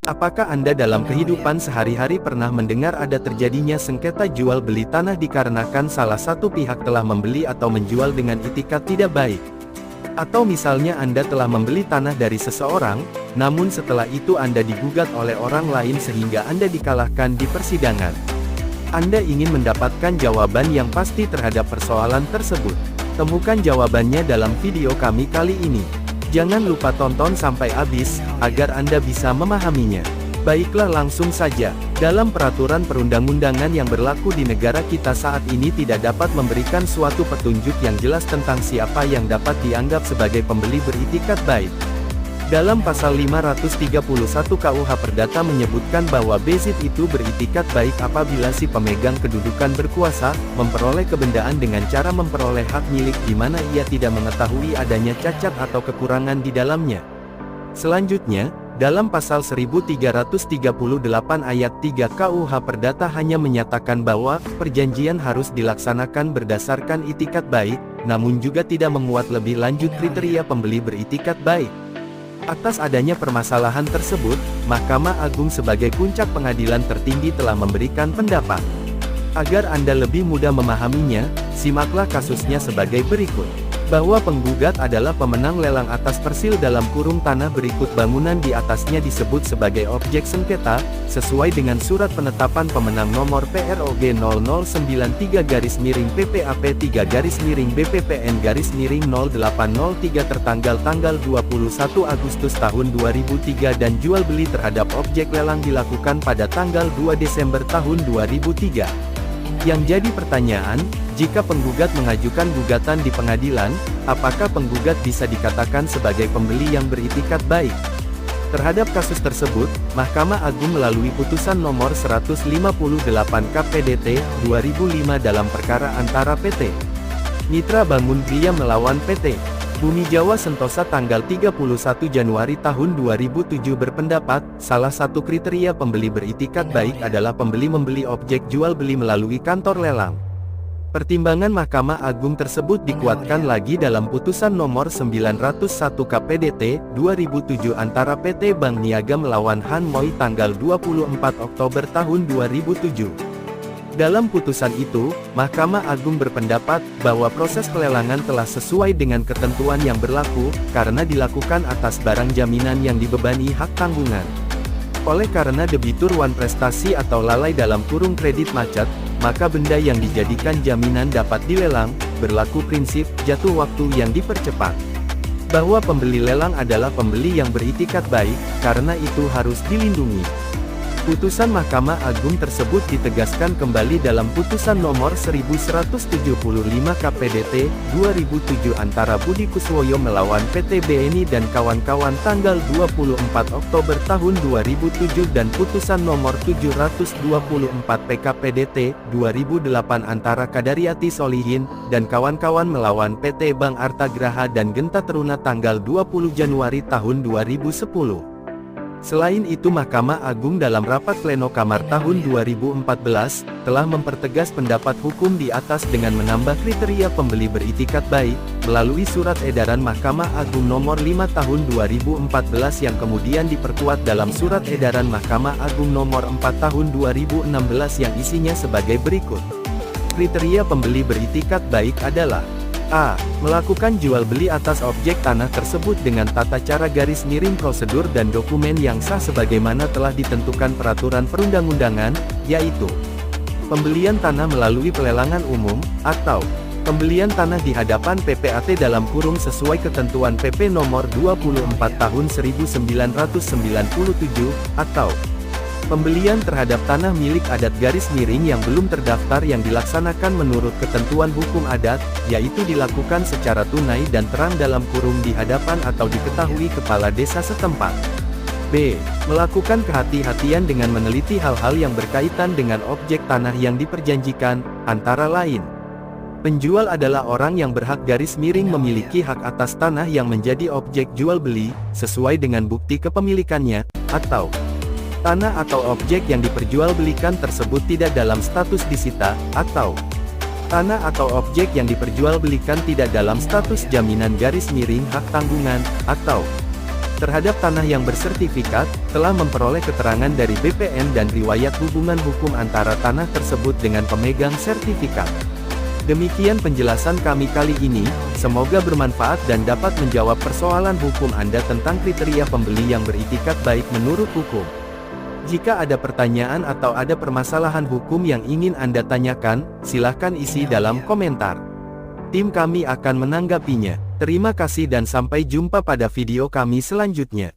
Apakah Anda dalam kehidupan sehari-hari pernah mendengar ada terjadinya sengketa jual beli tanah dikarenakan salah satu pihak telah membeli atau menjual dengan itikat tidak baik? Atau misalnya Anda telah membeli tanah dari seseorang, namun setelah itu Anda digugat oleh orang lain sehingga Anda dikalahkan di persidangan. Anda ingin mendapatkan jawaban yang pasti terhadap persoalan tersebut. Temukan jawabannya dalam video kami kali ini. Jangan lupa tonton sampai habis, agar Anda bisa memahaminya. Baiklah, langsung saja. Dalam peraturan perundang-undangan yang berlaku di negara kita saat ini tidak dapat memberikan suatu petunjuk yang jelas tentang siapa yang dapat dianggap sebagai pembeli beritikat baik. Dalam pasal 531 KUH Perdata menyebutkan bahwa bezit itu beritikat baik apabila si pemegang kedudukan berkuasa, memperoleh kebendaan dengan cara memperoleh hak milik di mana ia tidak mengetahui adanya cacat atau kekurangan di dalamnya. Selanjutnya, dalam pasal 1338 ayat 3 KUH Perdata hanya menyatakan bahwa perjanjian harus dilaksanakan berdasarkan itikat baik, namun juga tidak memuat lebih lanjut kriteria pembeli beritikat baik. Atas adanya permasalahan tersebut, Mahkamah Agung sebagai puncak pengadilan tertinggi telah memberikan pendapat. Agar Anda lebih mudah memahaminya, simaklah kasusnya sebagai berikut. Bahwa penggugat adalah pemenang lelang atas persil dalam kurung tanah berikut bangunan di atasnya disebut sebagai objek sengketa, sesuai dengan surat penetapan pemenang nomor PROG 0093-PPAP 3-BPPN-0803 tertanggal tanggal 21 Agustus tahun 2003 dan jual beli terhadap objek lelang dilakukan pada tanggal 2 Desember tahun 2003. Yang jadi pertanyaan, jika penggugat mengajukan gugatan di pengadilan, apakah penggugat bisa dikatakan sebagai pembeli yang beritikat baik? Terhadap kasus tersebut, Mahkamah Agung melalui putusan nomor 158 KPDT 2005 dalam perkara antara PT Mitra Bangun Kriya melawan PT Bumi Jawa Sentosa tanggal 31 Januari tahun 2007 berpendapat, salah satu kriteria pembeli beritikat baik adalah pembeli membeli objek jual beli melalui kantor lelang. Pertimbangan Mahkamah Agung tersebut dikuatkan lagi dalam putusan nomor 901 KPDT 2007 antara PT Bank Niaga melawan Han Moi tanggal 24 Oktober tahun 2007. Dalam putusan itu, Mahkamah Agung berpendapat bahwa proses pelelangan telah sesuai dengan ketentuan yang berlaku, karena dilakukan atas barang jaminan yang dibebani hak tanggungan. Oleh karena debitur wan prestasi atau lalai dalam kurung kredit macet, maka benda yang dijadikan jaminan dapat dilelang, berlaku prinsip jatuh waktu yang dipercepat. Bahwa pembeli lelang adalah pembeli yang beritikat baik, karena itu harus dilindungi. Putusan Mahkamah Agung tersebut ditegaskan kembali dalam putusan nomor 1175 KPDT 2007 antara Budi Kuswoyo melawan PT BNI dan kawan-kawan tanggal 24 Oktober tahun 2007 dan putusan nomor 724 PKPDT 2008 antara Kadariyati Solihin dan kawan-kawan melawan PT Bank Artagraha dan Genta Teruna tanggal 20 Januari tahun 2010. Selain itu Mahkamah Agung dalam rapat pleno Kamar tahun 2014, telah mempertegas pendapat hukum di atas dengan menambah kriteria pembeli beritikat baik, melalui surat edaran Mahkamah Agung nomor 5 tahun 2014 yang kemudian diperkuat dalam surat edaran Mahkamah Agung nomor 4 tahun 2016 yang isinya sebagai berikut. Kriteria pembeli beritikat baik adalah: A. Melakukan jual beli atas objek tanah tersebut dengan tata cara garis miring prosedur dan dokumen yang sah sebagaimana telah ditentukan peraturan perundang-undangan, yaitu pembelian tanah melalui pelelangan umum, atau pembelian tanah di hadapan PPAT dalam kurung sesuai ketentuan PP nomor 24 tahun 1997, atau pembelian terhadap tanah milik adat garis miring yang belum terdaftar yang dilaksanakan menurut ketentuan hukum adat, yaitu dilakukan secara tunai dan terang dalam kurung di hadapan atau diketahui kepala desa setempat. B. Melakukan kehati-hatian dengan meneliti hal-hal yang berkaitan dengan objek tanah yang diperjanjikan, antara lain: penjual adalah orang yang berhak garis miring memiliki hak atas tanah yang menjadi objek jual beli, sesuai dengan bukti kepemilikannya, atau tanah atau objek yang diperjualbelikan tersebut tidak dalam status disita, atau tanah atau objek yang diperjualbelikan tidak dalam status jaminan garis miring hak tanggungan, atau terhadap tanah yang bersertifikat, telah memperoleh keterangan dari BPN dan riwayat hubungan hukum antara tanah tersebut dengan pemegang sertifikat. Demikian penjelasan kami kali ini, semoga bermanfaat dan dapat menjawab persoalan hukum Anda tentang kriteria pembeli yang beritikat baik menurut hukum. Jika ada pertanyaan atau ada permasalahan hukum yang ingin Anda tanyakan, silahkan isi dalam komentar. Tim kami akan menanggapinya. Terima kasih dan sampai jumpa pada video kami selanjutnya.